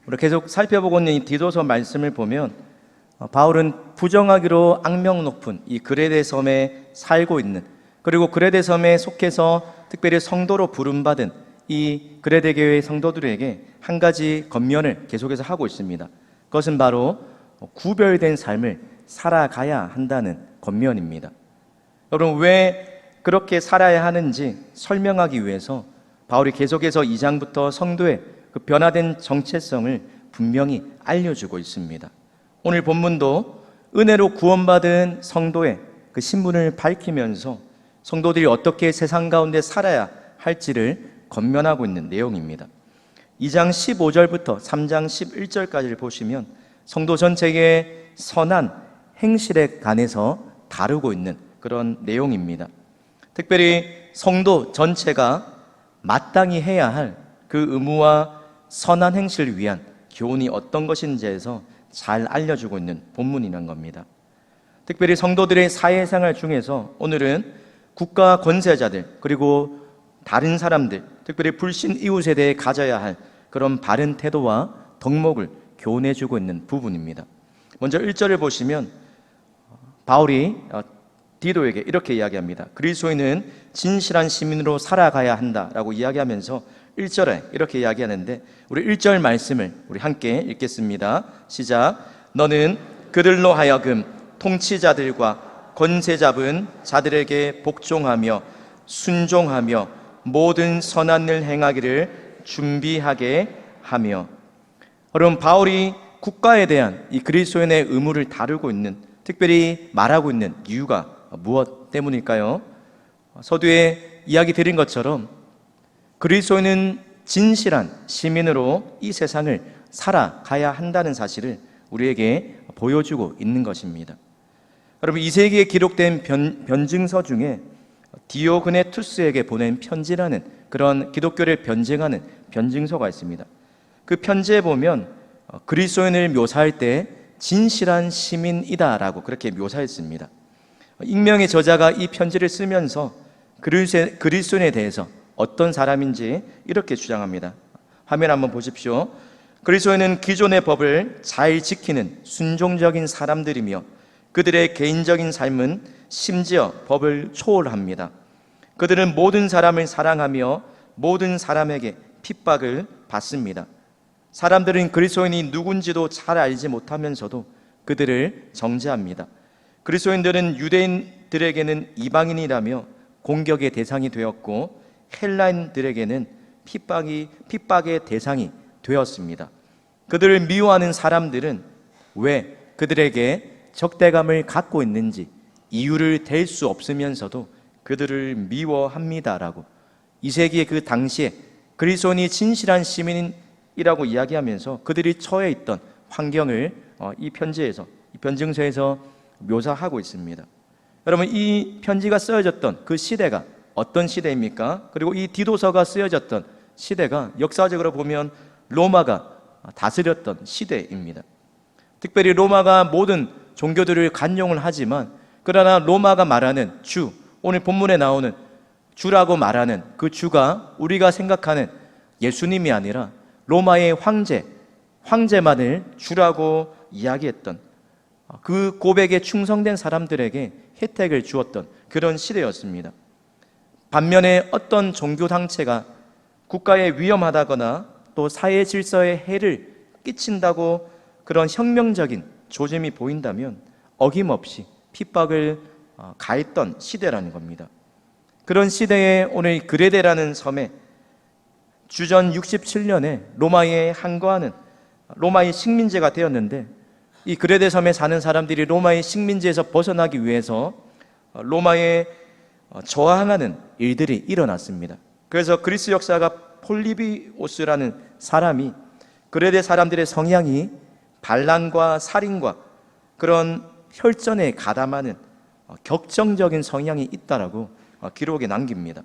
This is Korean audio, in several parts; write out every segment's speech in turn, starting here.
우리 계속 살펴보고 있는 이 디도서 말씀을 보면 바울은 부정하기로 악명 높은 이 그레데 섬에 살고 있는, 그리고 그레데 섬에 속해서 특별히 성도로 부름받은 이 그레데 교회의 성도들에게 한 가지 권면을 계속해서 하고 있습니다. 그것은 바로 구별된 삶을 살아가야 한다는 권면입니다. 여러분, 왜 그렇게 살아야 하는지 설명하기 위해서 바울이 계속해서 2장부터 성도의 그 변화된 정체성을 분명히 알려주고 있습니다. 오늘 본문도 은혜로 구원받은 성도의 그 신분을 밝히면서 성도들이 어떻게 세상 가운데 살아야 할지를 권면하고 있는 내용입니다. 2장 15절부터 3장 11절까지를 보시면 성도 전체의 선한 행실에 관해서 다루고 있는 그런 내용입니다. 특별히 성도 전체가 마땅히 해야 할 그 의무와 선한 행실을 위한 교훈이 어떤 것인지에서 잘 알려주고 있는 본문이란 겁니다. 특별히 성도들의 사회생활 중에서 오늘은 국가 권세자들 그리고 다른 사람들, 특별히 불신 이웃에 대해 가져야 할 그런 바른 태도와 덕목을 교훈해주고 있는 부분입니다. 먼저 1절을 보시면 바울이 디도에게 이렇게 이야기합니다. 그리스도인은 진실한 시민으로 살아가야 한다라고 이야기하면서 1절에 이렇게 이야기하는데, 우리 1절 말씀을 우리 함께 읽겠습니다. 시작. 너는 그들로 하여금 통치자들과 권세 잡은 자들에게 복종하며 순종하며 모든 선한 일 행하기를 준비하게 하며. 여러분, 바울이 국가에 대한 이 그리스도인의 의무를 다루고 있는, 특별히 말하고 있는 이유가 무엇 때문일까요? 서두에 이야기 드린 것처럼 그리스도인은 진실한 시민으로 이 세상을 살아가야 한다는 사실을 우리에게 보여주고 있는 것입니다. 여러분, 2세기에 기록된 변증서 중에 디오그네투스에게 보낸 편지라는 그런 기독교를 변증하는 변증서가 있습니다. 그 편지에 보면 그리스도인을 묘사할 때 진실한 시민이다라고 그렇게 묘사했습니다. 익명의 저자가 이 편지를 쓰면서 그리스도인에 대해서 어떤 사람인지 이렇게 주장합니다. 화면 한번 보십시오. 그리스도인은 기존의 법을 잘 지키는 순종적인 사람들이며 그들의 개인적인 삶은 심지어 법을 초월합니다. 그들은 모든 사람을 사랑하며 모든 사람에게 핍박을 받습니다. 사람들은 그리스도인이 누군지도 잘 알지 못하면서도 그들을 정죄합니다. 그리스도인들은 유대인들에게는 이방인이라며 공격의 대상이 되었고 헬라인들에게는 핍박의 대상이 되었습니다. 그들을 미워하는 사람들은 왜 그들에게 적대감을 갖고 있는지 이유를 댈 수 없으면서도 그들을 미워합니다라고 2세기의 그 당시에 그리스도인이 진실한 시민이라고 이야기하면서 그들이 처해 있던 환경을 이 편지에서, 이 변증서에서 묘사하고 있습니다. 여러분, 이 편지가 쓰여졌던 그 시대가 어떤 시대입니까? 그리고 이 디도서가 쓰여졌던 시대가 역사적으로 보면 로마가 다스렸던 시대입니다. 특별히 로마가 모든 종교들을 간용을 하지만, 그러나 로마가 말하는 주, 오늘 본문에 나오는 주라고 말하는 그 주가 우리가 생각하는 예수님이 아니라 로마의 황제만을 주라고 이야기했던, 그 고백에 충성된 사람들에게 혜택을 주었던 그런 시대였습니다. 반면에 어떤 종교단체가 국가에 위험하다거나 또 사회 질서에 해를 끼친다고 그런 혁명적인 조짐이 보인다면 어김없이 핍박을 가했던 시대라는 겁니다. 그런 시대에 오늘 그레데라는 섬에 주전 67년에 로마에 항거하는 로마의 식민지가 되었는데, 이 그레데 섬에 사는 사람들이 로마의 식민지에서 벗어나기 위해서 로마에 저항하는 일들이 일어났습니다. 그래서 그리스 역사가 폴리비오스라는 사람이 그레데 사람들의 성향이 반란과 살인과 그런 혈전에 가담하는 격정적인 성향이 있다라고 기록에 남깁니다.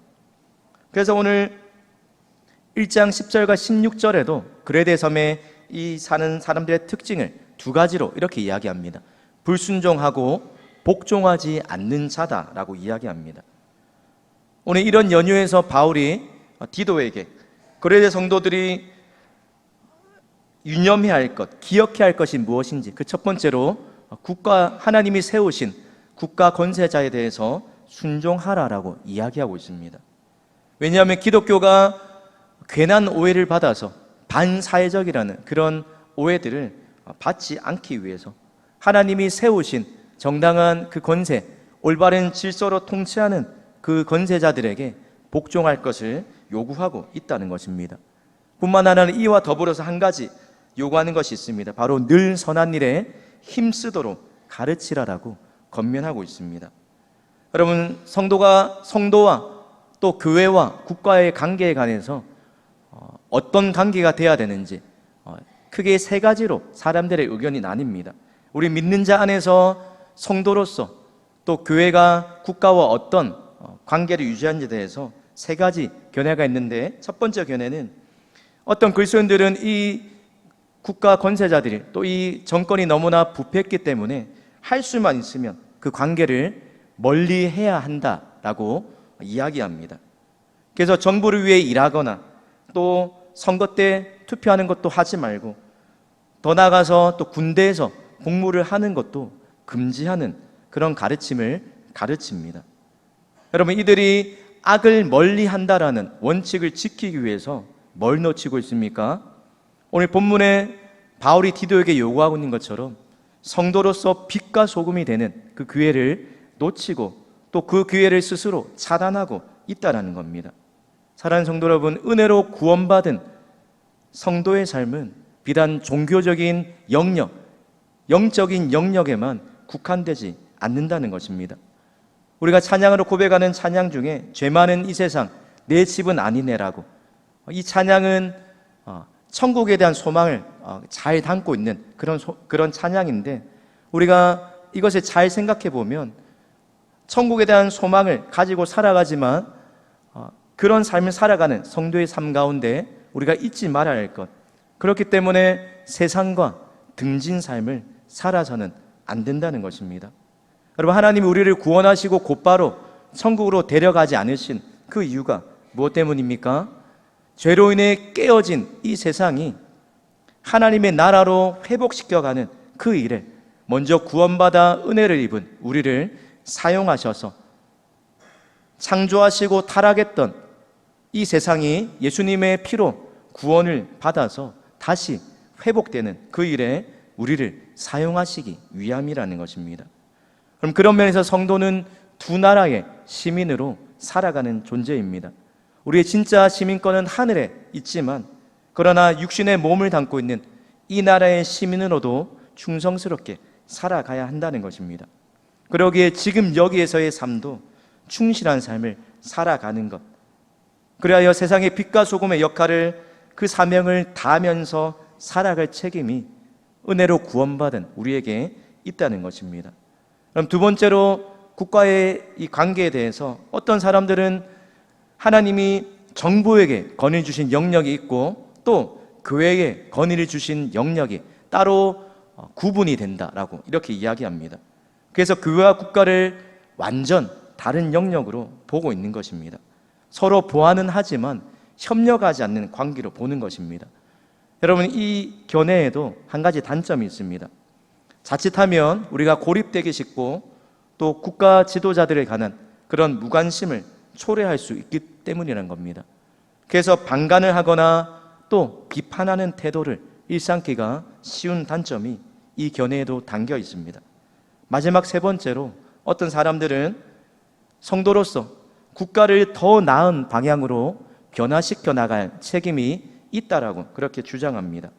그래서 오늘 1장 10절과 16절에도 그레데 섬에 이 사는 사람들의 특징을 두 가지로 이렇게 이야기합니다. 불순종하고 복종하지 않는 자다라고 이야기합니다. 오늘 이런 연유에서 바울이 디도에게 그레데 성도들이 유념해야 할 것, 기억해야 할 것이 무엇인지 그 첫 번째로 국가 하나님이 세우신 국가 권세자에 대해서 순종하라라고 이야기하고 있습니다. 왜냐하면 기독교가 괜한 오해를 받아서 반사회적이라는 그런 오해들을 받지 않기 위해서 하나님이 세우신 정당한 그 권세, 올바른 질서로 통치하는 그 권세자들에게 복종할 것을 요구하고 있다는 것입니다. 뿐만 아니라 이와 더불어서 한 가지 요구하는 것이 있습니다. 바로 늘 선한 일에 힘쓰도록 가르치라라고 권면하고 있습니다. 여러분, 성도와 또 교회와 국가의 관계에 관해서 어떤 관계가 돼야 되는지 크게 세 가지로 사람들의 의견이 나뉩니다. 우리 믿는 자 안에서 성도로서 또 교회가 국가와 어떤 관계를 유지하는지에 대해서 세 가지 견해가 있는데, 첫 번째 견해는 어떤 그리스도인들은 이 국가 권세자들이 또 이 정권이 너무나 부패했기 때문에 할 수만 있으면 그 관계를 멀리 해야 한다라고 이야기합니다. 그래서 정부를 위해 일하거나 또 선거 때 투표하는 것도 하지 말고, 더 나아가서 또 군대에서 복무를 하는 것도 금지하는 그런 가르침을 가르칩니다. 여러분, 이들이 악을 멀리 한다라는 원칙을 지키기 위해서 뭘 놓치고 있습니까? 오늘 본문에 바울이 디도에게 요구하고 있는 것처럼 성도로서 빛과 소금이 되는 그 기회를 놓치고 또 그 기회를 스스로 차단하고 있다는 겁니다. 사랑하는 성도 여러분, 은혜로 구원받은 성도의 삶은 비단 종교적인 영역, 영적인 영역에만 국한되지 않는다는 것입니다. 우리가 찬양으로 고백하는 찬양 중에 죄 많은 이 세상 내 집은 아니네라고, 이 찬양은 천국에 대한 소망을 잘 담고 있는 그런 찬양인데, 우리가 이것을 잘 생각해 보면 천국에 대한 소망을 가지고 살아가지만 그런 삶을 살아가는 성도의 삶 가운데 우리가 잊지 말아야 할 것, 그렇기 때문에 세상과 등진 삶을 살아서는 안 된다는 것입니다. 여러분, 하나님이 우리를 구원하시고 곧바로 천국으로 데려가지 않으신 그 이유가 무엇 때문입니까? 죄로 인해 깨어진 이 세상이 하나님의 나라로 회복시켜가는 그 일에 먼저 구원받아 은혜를 입은 우리를 사용하셔서 창조하시고 타락했던 이 세상이 예수님의 피로 구원을 받아서 다시 회복되는 그 일에 우리를 사용하시기 위함이라는 것입니다. 그럼 그런 면에서 성도는 두 나라의 시민으로 살아가는 존재입니다. 우리의 진짜 시민권은 하늘에 있지만, 그러나 육신의 몸을 담고 있는 이 나라의 시민으로도 충성스럽게 살아가야 한다는 것입니다. 그러기에 지금 여기에서의 삶도 충실한 삶을 살아가는 것, 그리하여 세상의 빛과 소금의 역할을, 그 사명을 다하면서 살아갈 책임이 은혜로 구원받은 우리에게 있다는 것입니다. 그럼 두 번째로 국가의 이 관계에 대해서 어떤 사람들은 하나님이 정부에게 권위 주신 영역이 있고 또 교회에 권위를 주신 영역이 따로 구분이 된다라고 이렇게 이야기합니다. 그래서 교회와 국가를 완전 다른 영역으로 보고 있는 것입니다. 서로 보완은 하지만 협력하지 않는 관계로 보는 것입니다. 여러분, 이 견해에도 한 가지 단점이 있습니다. 자칫하면 우리가 고립되기 쉽고 또 국가 지도자들에 관한 그런 무관심을 초래할 수 있기 때문이라는 겁니다. 그래서 방관을 하거나 또 비판하는 태도를 일삼기가 쉬운 단점이 이 견해에도 담겨 있습니다. 마지막 세 번째로 어떤 사람들은 성도로서 국가를 더 나은 방향으로 변화시켜 나갈 책임이 있다라고 그렇게 주장합니다.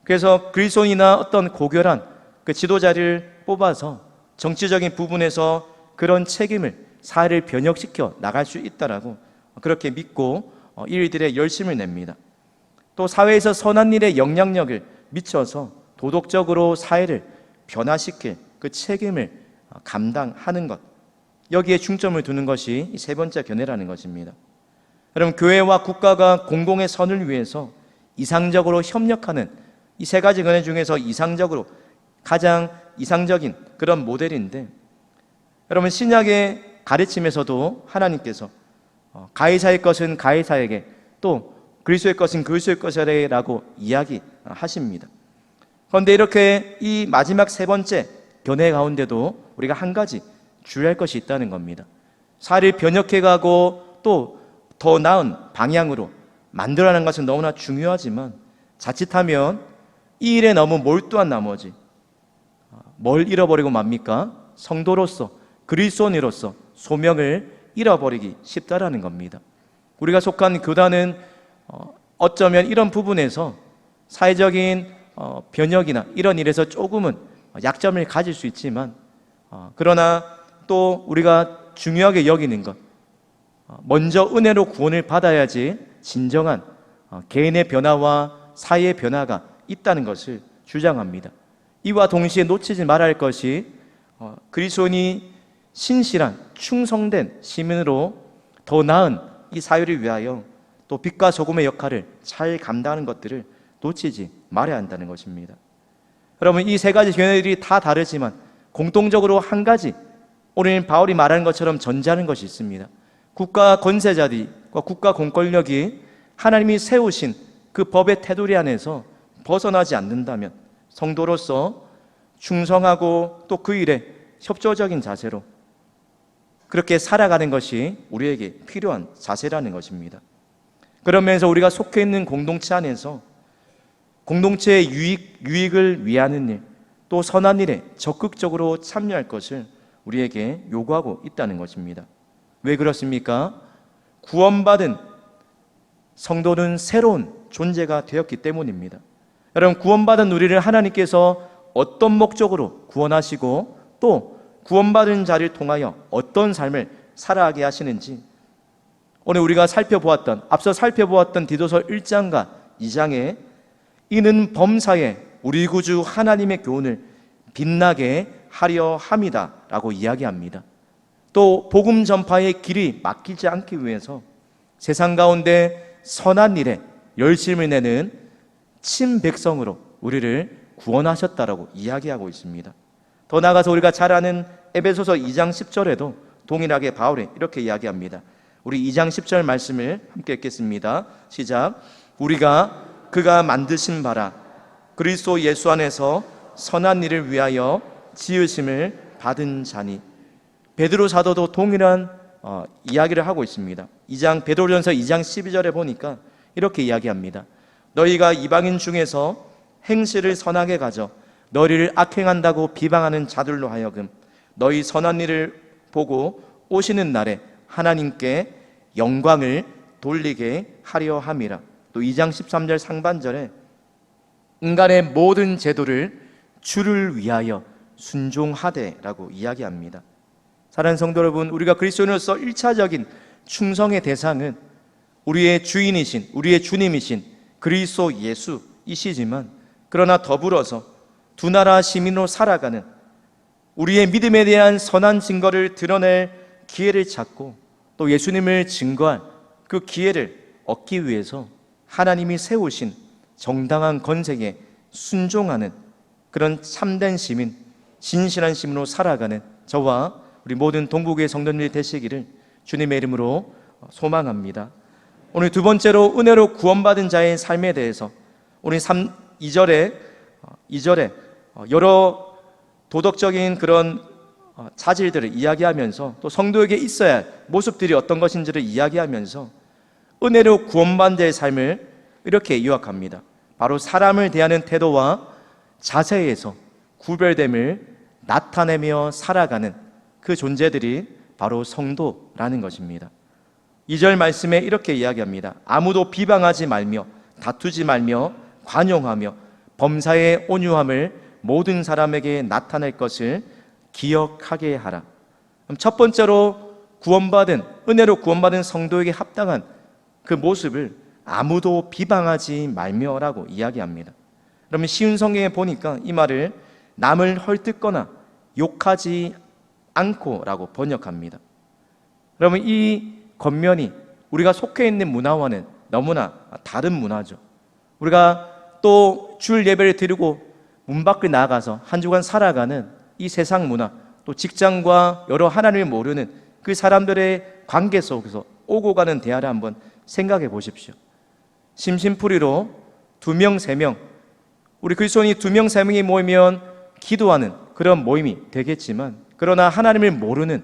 그래서 그리스도인이나 어떤 고결한 그 지도자를 뽑아서 정치적인 부분에서 그런 책임을, 사회를 변혁시켜 나갈 수 있다라고 그렇게 믿고 일들에 열심을 냅니다. 또 사회에서 선한 일에 영향력을 미쳐서 도덕적으로 사회를 변화시킬 그 책임을 감당하는 것, 여기에 중점을 두는 것이 세 번째 견해라는 것입니다. 여러분, 교회와 국가가 공공의 선을 위해서 이상적으로 협력하는 이 세 가지 견해 중에서 가장 이상적인 그런 모델인데, 여러분, 신약의 가르침에서도 하나님께서 가이사의 것은 가이사에게 또 그리스도의 것은 그리스도의 것이라고 하십니다. 그런데 이렇게 이 마지막 세 번째 견해 가운데도 우리가 한 가지 주의할 것이 있다는 겁니다. 사회를 변혁해가고 또 더 나은 방향으로 만들어가는 것은 너무나 중요하지만 자칫하면 이 일에 너무 몰두한 나머지 뭘 잃어버리고 맙니까? 성도로서, 그리스도인으로서 소명을 잃어버리기 쉽다라는 겁니다. 우리가 속한 교단은 어쩌면 이런 부분에서 사회적인 변혁이나 이런 일에서 조금은 약점을 가질 수 있지만 그러나 또 우리가 중요하게 여기는 것, 먼저 은혜로 구원을 받아야지 진정한 개인의 변화와 사회의 변화가 있다는 것을 주장합니다. 이와 동시에 놓치지 말아야 할 것이 그리스도인이 신실한 충성된 시민으로 더 나은 이 사회를 위하여 또 빛과 소금의 역할을 잘 감당하는 것들을 놓치지 말아야 한다는 것입니다. 여러분, 이 세 가지 견해들이 다 다르지만 공통적으로 한 가지 오늘 바울이 말하는 것처럼 전제하는 것이 있습니다. 국가 권세자들과 국가 공권력이 하나님이 세우신 그 법의 테두리 안에서 벗어나지 않는다면 성도로서 충성하고 또 그 일에 협조적인 자세로 그렇게 살아가는 것이 우리에게 필요한 자세라는 것입니다. 그러면서 우리가 속해 있는 공동체 안에서 공동체의 유익을 위하는 일, 또 선한 일에 적극적으로 참여할 것을 우리에게 요구하고 있다는 것입니다. 왜 그렇습니까? 구원받은 성도는 새로운 존재가 되었기 때문입니다. 여러분, 구원받은 우리를 하나님께서 어떤 목적으로 구원하시고 또 구원받은 자를 통하여 어떤 삶을 살아가게 하시는지 오늘 우리가 앞서 살펴보았던 디도서 1장과 2장에 이는 범사에 우리 구주 하나님의 교훈을 빛나게 하려 함이다 라고 이야기합니다. 또 복음 전파의 길이 막히지 않기 위해서 세상 가운데 선한 일에 열심을 내는 친백성으로 우리를 구원하셨다라고 이야기하고 있습니다. 더 나아가서 우리가 잘 아는 에베소서 2장 10절에도 동일하게 바울이 이렇게 이야기합니다. 우리 2장 10절 말씀을 함께 읽겠습니다. 시작. 우리가 그가 만드신 바라 그리스도 예수 안에서 선한 일을 위하여 지으심을 받은 자니. 베드로 사도도 동일한 이야기를 하고 있습니다. 베드로전서 2장 12절에 보니까 이렇게 이야기합니다. 너희가 이방인 중에서 행실을 선하게 가져 너희를 악행한다고 비방하는 자들로 하여금 너희 선한 일을 보고 오시는 날에 하나님께 영광을 돌리게 하려 함이라. 또 2장 13절 상반절에 인간의 모든 제도를 주를 위하여 순종하되라고 이야기합니다. 사랑하는 성도 여러분, 우리가 그리스도인으로서 1차적인 충성의 대상은 우리의 주인이신, 우리의 주님이신 그리스도 예수이시지만 그러나 더불어서 두 나라 시민으로 살아가는 우리의 믿음에 대한 선한 증거를 드러낼 기회를 찾고 또 예수님을 증거할 그 기회를 얻기 위해서 하나님이 세우신 정당한 건색에 순종하는 그런 참된 시민, 진실한 시민으로 살아가는 저와 우리 모든 동국의 성도님들이 되시기를 주님의 이름으로 소망합니다. 오늘 두 번째로 은혜로 구원받은 자의 삶에 대해서 오늘 2절에 여러 도덕적인 그런 자질들을 이야기하면서 또 성도에게 있어야 할 모습들이 어떤 것인지를 이야기하면서 은혜로 구원받은 자의 삶을 이렇게 요약합니다. 바로 사람을 대하는 태도와 자세에서 구별됨을 나타내며 살아가는 그 존재들이 바로 성도라는 것입니다. 2절 말씀에 이렇게 이야기합니다. 아무도 비방하지 말며 다투지 말며 관용하며 범사의 온유함을 모든 사람에게 나타낼 것을 기억하게 하라. 그럼 첫 번째로 은혜로 구원받은 성도에게 합당한 그 모습을 아무도 비방하지 말며라고 이야기합니다. 그러면 쉬운 성경에 보니까 이 말을 남을 헐뜯거나 욕하지 않고라고 번역합니다. 그러면 이 겉면이 우리가 속해 있는 문화와는 너무나 다른 문화죠. 우리가 또 주일 예배를 드리고 문 밖을 나가서 한 주간 살아가는 이 세상 문화, 또 직장과 여러 하나님을 모르는 그 사람들의 관계 속에서 오고 가는 대화를 한번 생각해 보십시오. 심심풀이로 2명, 3명 우리 그리스도인이 2명, 3명이 모이면 기도하는 그런 모임이 되겠지만, 그러나 하나님을 모르는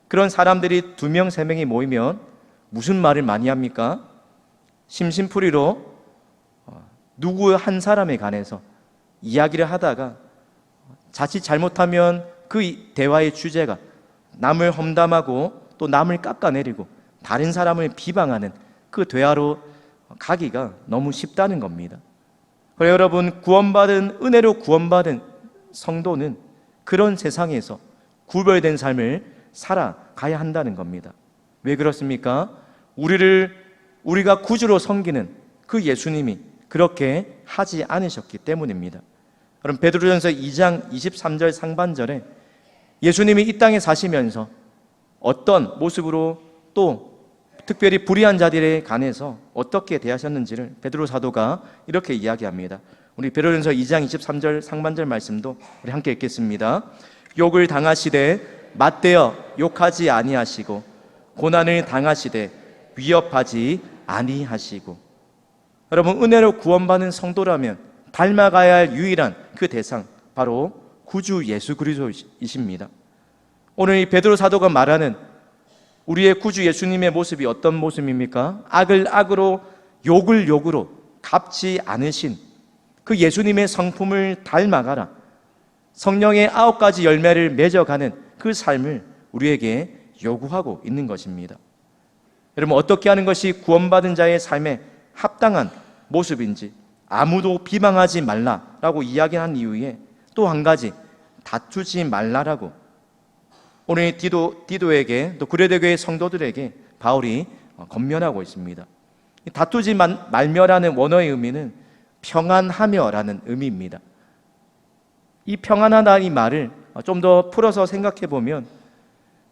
그런 사람들이 2명, 3명이 모이면 무슨 말을 많이 합니까? 심심풀이로 누구 한 사람에 관해서 이야기를 하다가 자칫 잘못하면 그 대화의 주제가 남을 험담하고 또 남을 깎아내리고 다른 사람을 비방하는 그 대화로 가기가 너무 쉽다는 겁니다. 그래서 여러분, 은혜로 구원받은 성도는 그런 세상에서 구별된 삶을 살아가야 한다는 겁니다. 왜 그렇습니까? 우리가 구주로 섬기는 그 예수님이 그렇게 하지 않으셨기 때문입니다. 그럼 베드로전서 2장 23절 상반절에 예수님이 이 땅에 사시면서 어떤 모습으로 또 특별히 불의한 자들에 관해서 어떻게 대하셨는지를 베드로 사도가 이렇게 이야기합니다. 우리 베드로전서 2장 23절 상반절 말씀도 우리 함께 읽겠습니다. 욕을 당하시되 맞대어 욕하지 아니하시고 고난을 당하시되 위협하지 아니하시고. 여러분, 은혜로 구원받은 성도라면 닮아가야 할 유일한 그 대상, 바로 구주 예수 그리스도이십니다. 오늘 이 베드로 사도가 말하는 우리의 구주 예수님의 모습이 어떤 모습입니까? 악을 악으로 욕을 욕으로 갚지 않으신 그 예수님의 성품을 닮아가라, 성령의 9가지 열매를 맺어가는 그 삶을 우리에게 요구하고 있는 것입니다. 여러분, 어떻게 하는 것이 구원받은 자의 삶에 합당한 모습인지 아무도 비방하지 말라라고 이야기한 이후에 또 한 가지, 다투지 말라라고 오늘 디도에게 또 고린도 교회 성도들에게 바울이 권면하고 있습니다. 다투지 말며라는 원어의 의미는 평안하며라는 의미입니다. 이 평안하다 이 말을 좀 더 풀어서 생각해 보면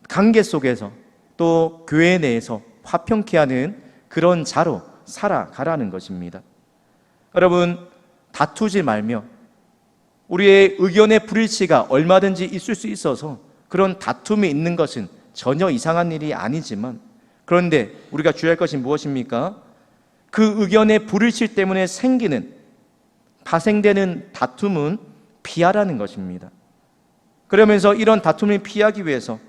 관계 속에서 또 교회 내에서 화평케 하는 그런 자로 살아가라는 것입니다. 여러분, 다투지 말며, 우리의 의견의 불일치가 얼마든지 있을 수 있어서 그런 다툼이 있는 것은 전혀 이상한 일이 아니지만, 그런데 우리가 주의할 것이 무엇입니까? 그 의견의 불일치 때문에 파생되는 다툼은 피하라는 것입니다. 그러면서 이런 다툼을 피하기 위해서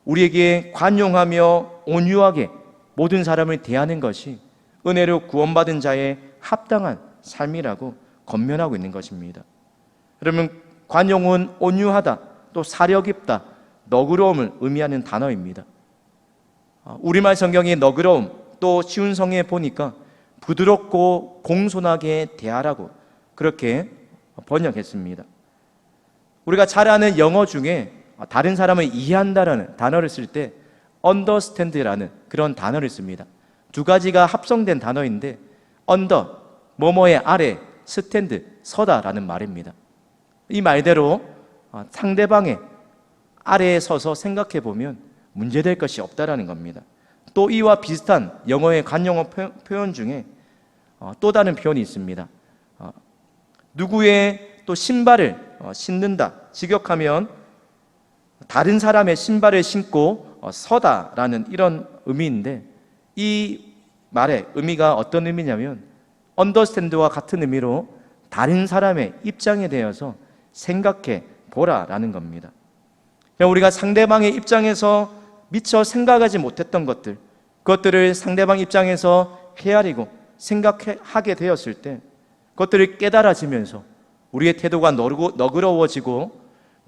우리에게 관용하며 온유하게 모든 사람을 대하는 것이 은혜로 구원받은 자의 합당한 삶이라고 권면하고 있는 것입니다. 그러면 관용은 온유하다, 또 사려 깊다, 너그러움을 의미하는 단어입니다. 우리말 성경이 너그러움, 또 쉬운 성에 보니까 부드럽고 공손하게 대하라고 그렇게 번역했습니다. 우리가 잘 아는 영어 중에 다른 사람을 이해한다라는 단어를 쓸 때 understand라는 그런 단어를 씁니다. 2가지가 합성된 단어인데 under, 뭐뭐의 아래, stand, 서다라는 말입니다. 이 말대로 상대방의 아래에 서서 생각해 보면 문제될 것이 없다라는 겁니다. 또 이와 비슷한 영어의 관용어 표현 중에 또 다른 표현이 있습니다. 누구의 또 신발을 신는다, 직역하면 다른 사람의 신발을 신고 서다라는 이런 의미인데, 이 말의 의미가 어떤 의미냐면 understand와 같은 의미로 다른 사람의 입장에 대해서 생각해 보라라는 겁니다. 우리가 상대방의 입장에서 미처 생각하지 못했던 그것들을 상대방 입장에서 헤아리고 생각하게 되었을 때 그것들을 깨달아지면서 우리의 태도가 너그러워지고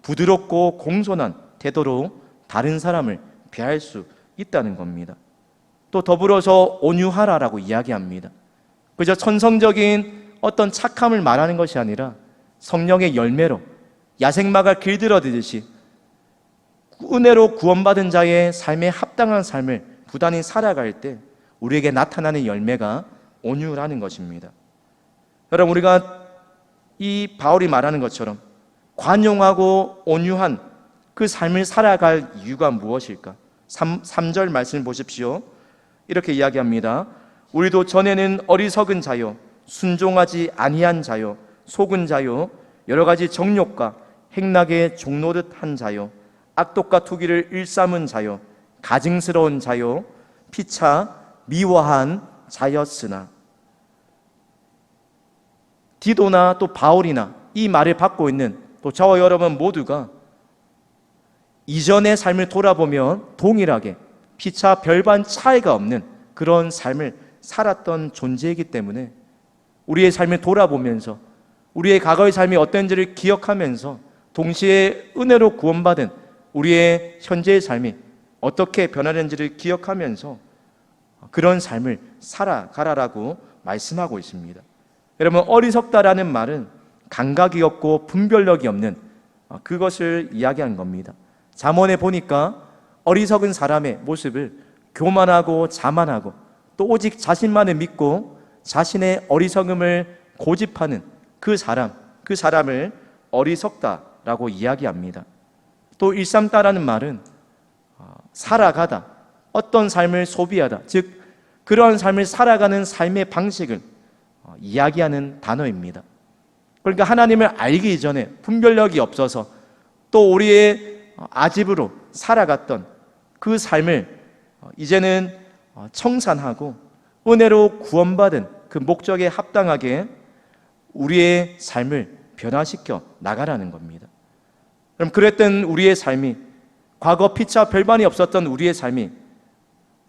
부드럽고 공손한 태도로 다른 사람을 대할 수 있다는 겁니다. 또 더불어서 온유하라라고 이야기합니다. 그저 천성적인 어떤 착함을 말하는 것이 아니라 성령의 열매로 야생마가 길들어지듯이 은혜로 구원받은 자의 삶에 합당한 삶을 부단히 살아갈 때 우리에게 나타나는 열매가 온유라는 것입니다. 여러분, 우리가 이 바울이 말하는 것처럼 관용하고 온유한 그 삶을 살아갈 이유가 무엇일까? 3절 말씀을 보십시오. 이렇게 이야기합니다. 우리도 전에는 어리석은 자요, 순종하지 아니한 자요, 속은 자요, 여러 가지 정욕과 행락에 종노릇한 자요, 악독과 투기를 일삼은 자요, 가증스러운 자요, 피차 미워한 자였으나. 디도나 또 바울이나 이 말을 받고 있는 또 저와 여러분 모두가 이전의 삶을 돌아보면 동일하게 피차 별반 차이가 없는 그런 삶을 살았던 존재이기 때문에 우리의 삶을 돌아보면서 우리의 과거의 삶이 어땠는지를 기억하면서 동시에 은혜로 구원받은 우리의 현재의 삶이 어떻게 변화되는지를 기억하면서 그런 삶을 살아가라라고 말씀하고 있습니다. 여러분, 어리석다라는 말은 감각이 없고 분별력이 없는 그것을 이야기한 겁니다. 잠언에 보니까 어리석은 사람의 모습을 교만하고 자만하고 또 오직 자신만을 믿고 자신의 어리석음을 고집하는 그 사람을 어리석다라고 이야기합니다. 또 일삼다라는 말은 살아가다, 어떤 삶을 소비하다, 즉 그러한 삶을 살아가는 삶의 방식을 이야기하는 단어입니다. 그러니까 하나님을 알기 이전에 분별력이 없어서 또 우리의 아집으로 살아갔던 그 삶을 이제는 청산하고 은혜로 구원받은 그 목적에 합당하게 우리의 삶을 변화시켜 나가라는 겁니다. 그럼 그랬던 우리의 삶이, 과거 피차 별반이 없었던 우리의 삶이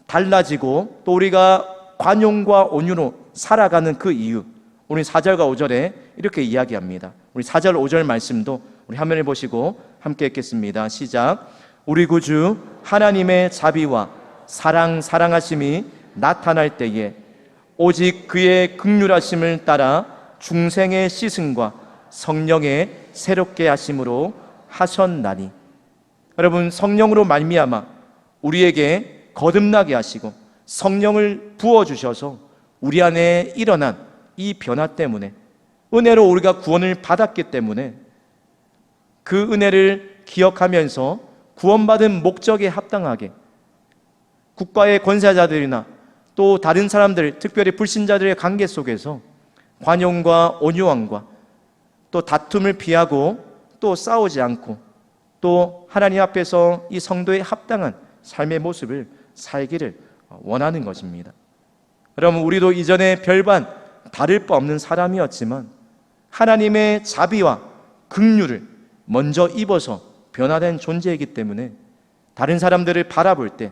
달라지고 또 우리가 관용과 온유로 살아가는 그 이유, 우리 4절과 5절에 이렇게 이야기합니다. 우리 4절 5절 말씀도 우리 화면을 보시고 함께 읽겠습니다. 시작. 우리 구주 하나님의 자비와 사랑하심이 나타날 때에 오직 그의 긍휼하심을 따라 중생의 시승과 성령의 새롭게 하심으로 하셨나니. 여러분, 성령으로 말미암아 우리에게 거듭나게 하시고 성령을 부어주셔서 우리 안에 일어난 이 변화 때문에, 은혜로 우리가 구원을 받았기 때문에 그 은혜를 기억하면서 구원받은 목적에 합당하게 국가의 권세자들이나 또 다른 사람들, 특별히 불신자들의 관계 속에서 관용과 온유함과 또 다툼을 피하고 또 싸우지 않고 또 하나님 앞에서 이 성도에 합당한 삶의 모습을 살기를 원하는 것입니다. 여러분, 우리도 이전에 별반 다를 바 없는 사람이었지만 하나님의 자비와 긍휼을 먼저 입어서 변화된 존재이기 때문에 다른 사람들을 바라볼 때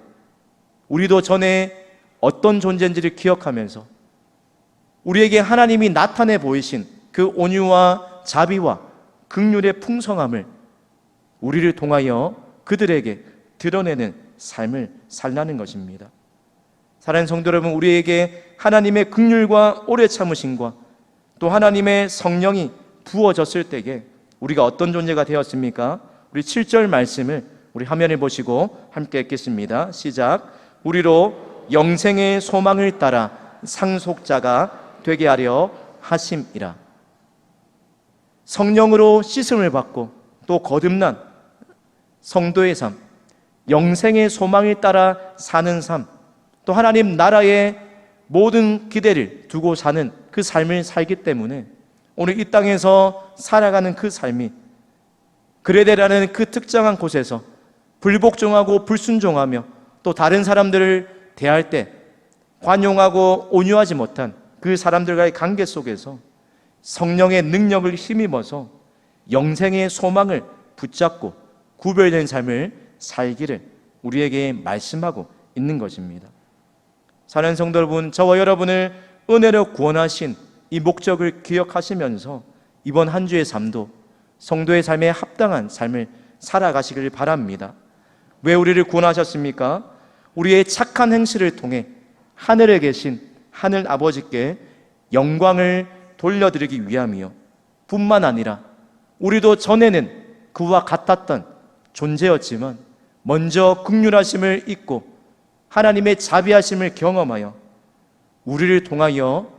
우리도 전에 어떤 존재인지를 기억하면서 우리에게 하나님이 나타내 보이신 그 온유와 자비와 긍휼의 풍성함을 우리를 통하여 그들에게 드러내는 삶을 살라는 것입니다. 사랑하는 성도 여러분, 우리에게 하나님의 긍휼과 오래 참으심과 또 하나님의 성령이 부어졌을 때에 우리가 어떤 존재가 되었습니까? 우리 7절 말씀을 우리 화면을 보시고 함께 읽겠습니다. 시작. 우리로 영생의 소망을 따라 상속자가 되게 하려 하심이라. 성령으로 씻음을 받고 또 거듭난 성도의 삶, 영생의 소망을 따라 사는 삶, 또 하나님 나라의 모든 기대를 두고 사는 그 삶을 살기 때문에 오늘 이 땅에서 살아가는 그 삶이 그레데라는 그 특정한 곳에서 불복종하고 불순종하며 또 다른 사람들을 대할 때 관용하고 온유하지 못한 그 사람들과의 관계 속에서 성령의 능력을 힘입어서 영생의 소망을 붙잡고 구별된 삶을 살기를 우리에게 말씀하고 있는 것입니다. 사랑하는 성도 여러분, 저와 여러분을 은혜로 구원하신 이 목적을 기억하시면서 이번 한 주의 삶도 성도의 삶에 합당한 삶을 살아가시길 바랍니다. 왜 우리를 구원하셨습니까? 우리의 착한 행실을 통해 하늘에 계신 하늘 아버지께 영광을 돌려드리기 위함이요, 뿐만 아니라 우리도 전에는 그와 같았던 존재였지만 먼저 긍휼하심을 잊고 하나님의 자비하심을 경험하여 우리를 통하여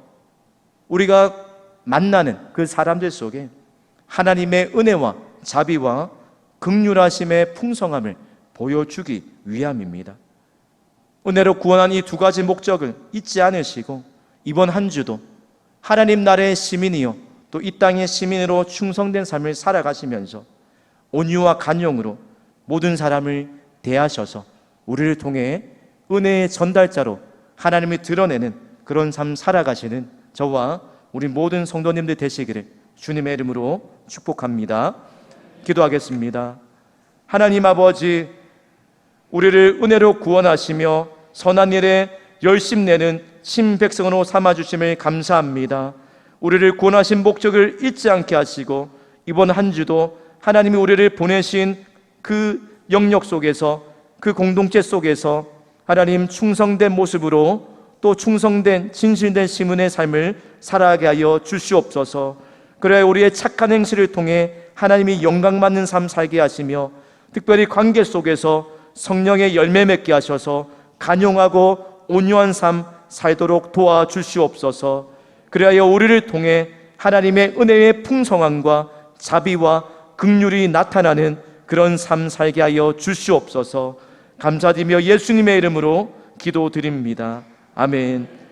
우리가 만나는 그 사람들 속에 하나님의 은혜와 자비와 긍휼하심의 풍성함을 보여주기 위함입니다. 은혜로 구원한 이 두 가지 목적을 잊지 않으시고 이번 한 주도 하나님 나라의 시민이요 또 이 땅의 시민으로 충성된 삶을 살아가시면서 온유와 간용으로 모든 사람을 대하셔서 우리를 통해 은혜의 전달자로 하나님이 드러내는 그런 삶 살아가시는 저와 우리 모든 성도님들 되시기를 주님의 이름으로 축복합니다. 기도하겠습니다. 하나님 아버지, 우리를 은혜로 구원하시며 선한 일에 열심 내는 신백성으로 삼아주심을 감사합니다. 우리를 구원하신 목적을 잊지 않게 하시고 이번 한 주도 하나님이 우리를 보내신 그 영역 속에서, 그 공동체 속에서 하나님 충성된 모습으로 또 충성된 진실된 시민의 삶을 살아가게 하여 주시옵소서. 그래야 우리의 착한 행실을 통해 하나님이 영광받는 삶 살게 하시며 특별히 관계 속에서 성령의 열매 맺게 하셔서 간용하고 온유한 삶 살도록 도와주시옵소서. 그래야 우리를 통해 하나님의 은혜의 풍성함과 자비와 긍휼이 나타나는 그런 삶 살게 하여 주시옵소서. 감사드리며 예수님의 이름으로 기도드립니다. 아멘.